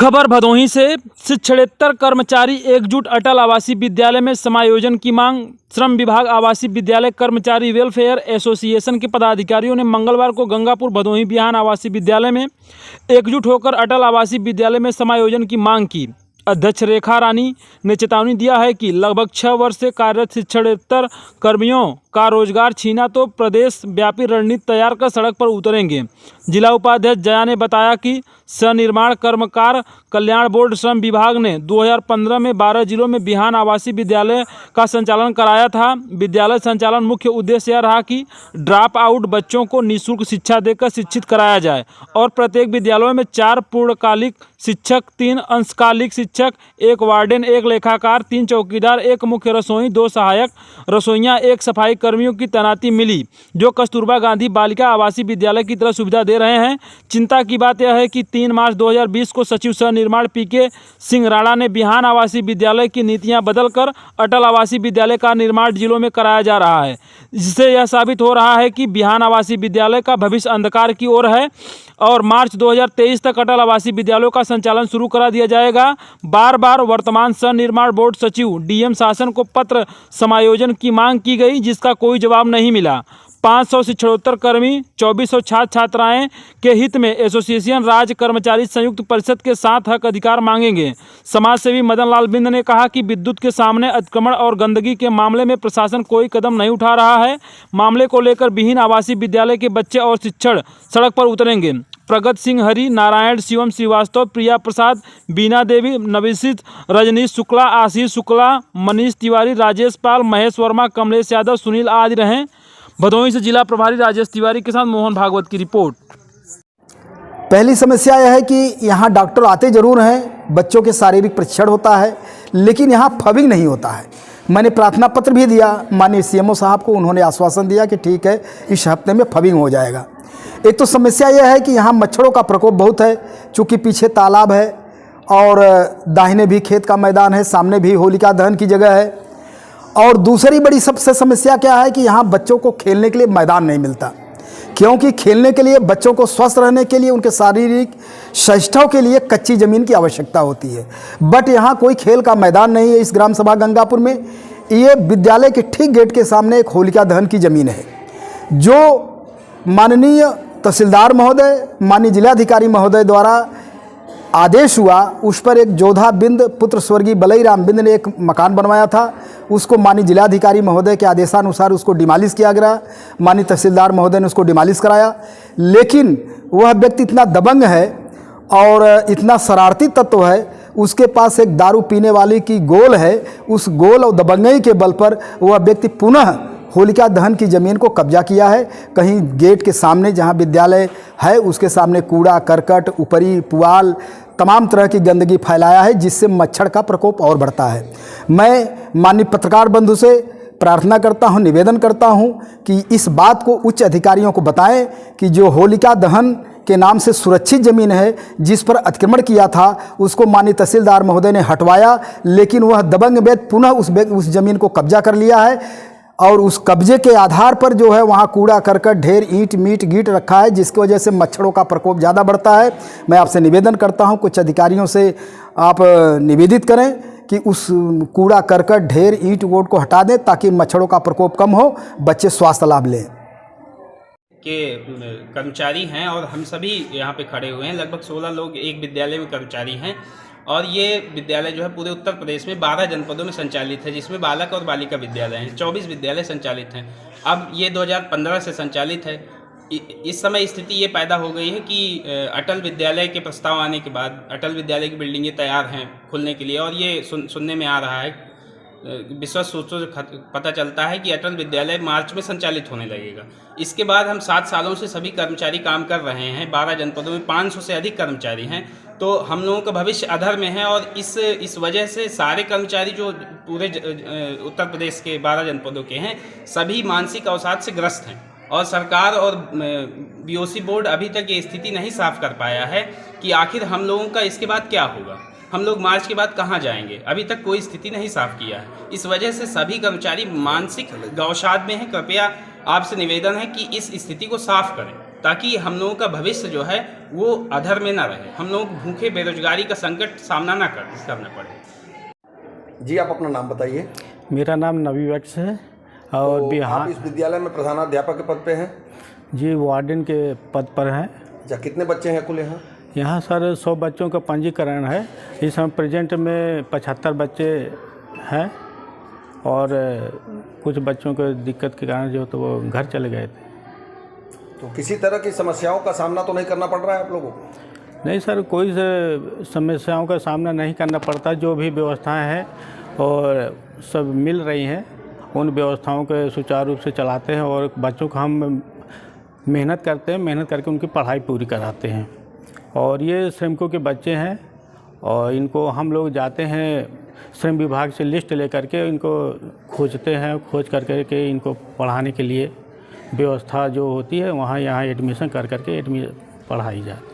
खबर भदोही से। शिक्षणेतर कर्मचारी एकजुट, अटल आवासीय विद्यालय में समायोजन की मांग। श्रम विभाग आवासीय विद्यालय कर्मचारी वेलफेयर एसोसिएशन के पदाधिकारियों ने मंगलवार को गंगापुर भदोही बिहान आवासीय विद्यालय में एकजुट होकर अटल आवासीय विद्यालय में समायोजन की मांग की। अध्यक्ष रेखा रानी ने चेतावनी दिया है कि लगभग 6 वर्ष से कार्यरत शिक्षणेतर कर्मियों का रोजगार छीना तो प्रदेश व्यापी रणनीति तैयार कर सड़क पर उतरेंगे। जिला उपाध्यक्ष जया ने बताया कि सनिर्माण कर्मकार कल्याण बोर्ड श्रम विभाग ने 2015 में 12 जिलों में बिहान आवासीय विद्यालय का संचालन कराया था। विद्यालय संचालन मुख्य उद्देश्य यह रहा कि ड्रॉप आउट बच्चों को निःशुल्क शिक्षा देकर शिक्षित कराया जाए और प्रत्येक विद्यालयों में 4 पूर्णकालिक शिक्षक, 3 अंशकालिक शिक्षक, 1 वार्डन, 1 लेखाकार, 3 चौकीदार, 1 मुख्य रसोई, 2 सहायक रसोइयां, 1 सफाई कर्मियों की तैनाती मिली, जो कस्तूरबा गांधी बालिका आवासीय विद्यालय की तरह सुविधा दे रहे हैं। चिंता की बात यह है कि 3 मार्च 2020 को सचिव सह निर्माण पीके सिंह राणा ने बिहान आवासीय विद्यालय की नीतियां बदलकर अटल आवासीय विद्यालय का निर्माण जिलों में कराया जा रहा है, जिससे यह साबित हो रहा है कि बिहान आवासीय विद्यालय का भविष्य अंधकार की ओर है और मार्च 2023 तक अटल आवासीय विद्यालयों का संचालन शुरू करा दिया जाएगा। बार बार वर्तमान सह निर्माण बोर्ड सचिव डीएम शासन को पत्र समायोजन की मांग की गई, जिसका कोई जवाब नहीं मिला। 500 शिक्षणोत्तर कर्मी, 2400 छात्र छात्राएं के हित में एसोसिएशन राज्य कर्मचारी संयुक्त परिषद के 7 हक अधिकार मांगेंगे। समाज सेवी मदन लाल बिंद ने कहा कि विद्युत के सामने अतिक्रमण और गंदगी के मामले में प्रशासन कोई कदम नहीं उठा रहा है। मामले को लेकर विहीन आवासीय विद्यालय के बच्चे और शिक्षक सड़क पर उतरेंगे। प्रगत सिंह, हरि नारायण, शिवम श्रीवास्तव, प्रिया प्रसाद, बीना देवी, नवसित, रजनीश शुक्ला, आशीष शुक्ला, मनीष तिवारी, राजेश पाल, महेश वर्मा, कमलेश यादव, सुनील आदि रहे। भदोही से जिला प्रभारी राजेश तिवारी के साथ मोहन भागवत की रिपोर्ट। पहली समस्या यह है कि यहाँ डॉक्टर आते जरूर हैं, बच्चों के शारीरिक परीक्षण होता है, लेकिन यहाँ फबिंग नहीं होता है। मैंने प्रार्थना पत्र भी दिया माननीय सीएमओ साहब को, उन्होंने आश्वासन दिया कि ठीक है इस हफ्ते में फबिंग हो जाएगा। एक तो समस्या यह है कि यहाँ मच्छरों का प्रकोप बहुत है, चूँकि पीछे तालाब है और दाहिने भी खेत का मैदान है, सामने भी होलिका दहन की जगह है। और दूसरी बड़ी सबसे समस्या क्या है कि यहाँ बच्चों को खेलने के लिए मैदान नहीं मिलता, क्योंकि खेलने के लिए बच्चों को स्वस्थ रहने के लिए, उनके शारीरिक चेष्टाओं के लिए कच्ची ज़मीन की आवश्यकता होती है। बट यहाँ कोई खेल का मैदान नहीं है। इस ग्राम सभा गंगापुर में ये विद्यालय के ठीक गेट के सामने एक होलिका दहन की ज़मीन है, जो माननीय तहसीलदार महोदय, माननीय जिलाधिकारी महोदय द्वारा आदेश हुआ, उस पर एक जोधा बिंद पुत्र स्वर्गीय बलई राम बिंद ने एक मकान बनवाया था। उसको माननीय जिलाधिकारी महोदय के आदेशानुसार उसको डिमालिश किया गया। माननीय तहसीलदार महोदय ने उसको डिमालिश कराया, लेकिन वह व्यक्ति इतना दबंग है और इतना शरारती तत्व है, उसके पास एक दारू पीने वाली की गोल है। उस गोल और दबंगई के बल पर वह व्यक्ति पुनः होलिका दहन की ज़मीन को कब्जा किया है। कहीं गेट के सामने जहां विद्यालय है उसके सामने कूड़ा करकट, ऊपरी पुआल, तमाम तरह की गंदगी फैलाया है, जिससे मच्छर का प्रकोप और बढ़ता है। मैं माननीय पत्रकार बंधु से प्रार्थना करता हूं, निवेदन करता हूं कि इस बात को उच्च अधिकारियों को बताएं कि जो होलिका दहन के नाम से सुरक्षित ज़मीन है, जिस पर अतिक्रमण किया था, उसको माननीय तहसीलदार महोदय ने हटवाया, लेकिन वह दबंग व्यक्ति पुनः उस ज़मीन को कब्जा कर लिया है और उस कब्जे के आधार पर जो है वहाँ कूड़ा करकट, ढेर ईंट मीट गीट रखा है, जिसकी वजह से मच्छरों का प्रकोप ज़्यादा बढ़ता है। मैं आपसे निवेदन करता हूँ, कुछ अधिकारियों से आप निवेदित करें कि उस कूड़ा करकट, ढेर ईंट वोट को हटा दें, ताकि मच्छरों का प्रकोप कम हो, बच्चे स्वास्थ्य लाभ लें। के कर्मचारी हैं और हम सभी यहाँ पे खड़े हुए हैं। लगभग 16 लोग एक विद्यालय में कर्मचारी हैं और ये विद्यालय जो है पूरे उत्तर प्रदेश में 12 जनपदों में संचालित है, जिसमें बालक और बालिका विद्यालय हैं। 24 विद्यालय संचालित हैं। अब ये 2015 से संचालित है। इस समय स्थिति ये पैदा हो गई है कि अटल विद्यालय के प्रस्ताव आने के बाद अटल विद्यालय की बिल्डिंगें तैयार हैं खुलने के लिए, और ये सुनने में आ रहा है, विश्वस्त सूत्रों से पता चलता है कि अटल विद्यालय मार्च में संचालित होने लगेगा। इसके बाद हम 7 सालों से सभी कर्मचारी काम कर रहे हैं। 12 जनपदों में 500 से अधिक कर्मचारी हैं, तो हम लोगों का भविष्य अधर में है और इस वजह से सारे कर्मचारी जो पूरे उत्तर प्रदेश के 12 जनपदों के हैं, सभी मानसिक अवसाद से ग्रस्त हैं और सरकार और बीओसी बोर्ड अभी तक ये स्थिति नहीं साफ कर पाया है कि आखिर हम लोगों का इसके बाद क्या होगा, हम लोग मार्च के बाद कहाँ जाएंगे। अभी तक कोई स्थिति नहीं साफ किया है। इस वजह से सभी कर्मचारी मानसिक अवसाद में हैं। कृपया आपसे निवेदन है कि इस स्थिति को साफ करें। ताकि हम लोगों का भविष्य जो है वो अधर में ना रहे, हम लोग भूखे बेरोजगारी का संकट सामना ना करना पड़े। जी, आप अपना नाम बताइए। मेरा नाम नबी वैक्स है और तो बिहार आप इस विद्यालय में प्रधानाध्यापक के पद पे हैं? जी वार्डन के पद पर हैं। अच्छा, कितने बच्चे हैं कुल यहाँ? यहाँ सर 100 बच्चों का पंजीकरण है। इस समय प्रेजेंट में 75 बच्चे हैं और कुछ बच्चों को दिक्कत के कारण जो तो वो घर चले गए थे। तो किसी तरह की समस्याओं का सामना तो नहीं करना पड़ रहा है आप लोगों को? नहीं सर, कोई समस्याओं का सामना नहीं करना पड़ता। जो भी व्यवस्थाएं हैं और सब मिल रही हैं, उन व्यवस्थाओं को सुचारू रूप से चलाते हैं और बच्चों को हम मेहनत करते हैं, मेहनत करके उनकी पढ़ाई पूरी कराते हैं। और ये श्रमिकों के बच्चे हैं और इनको हम लोग जाते हैं श्रम विभाग से लिस्ट लेकर के इनको खोजते हैं, खोज करके इनको पढ़ाने के लिए व्यवस्था जो होती है वहाँ यहाँ एडमिशन कर करके पढ़ाई जाती है।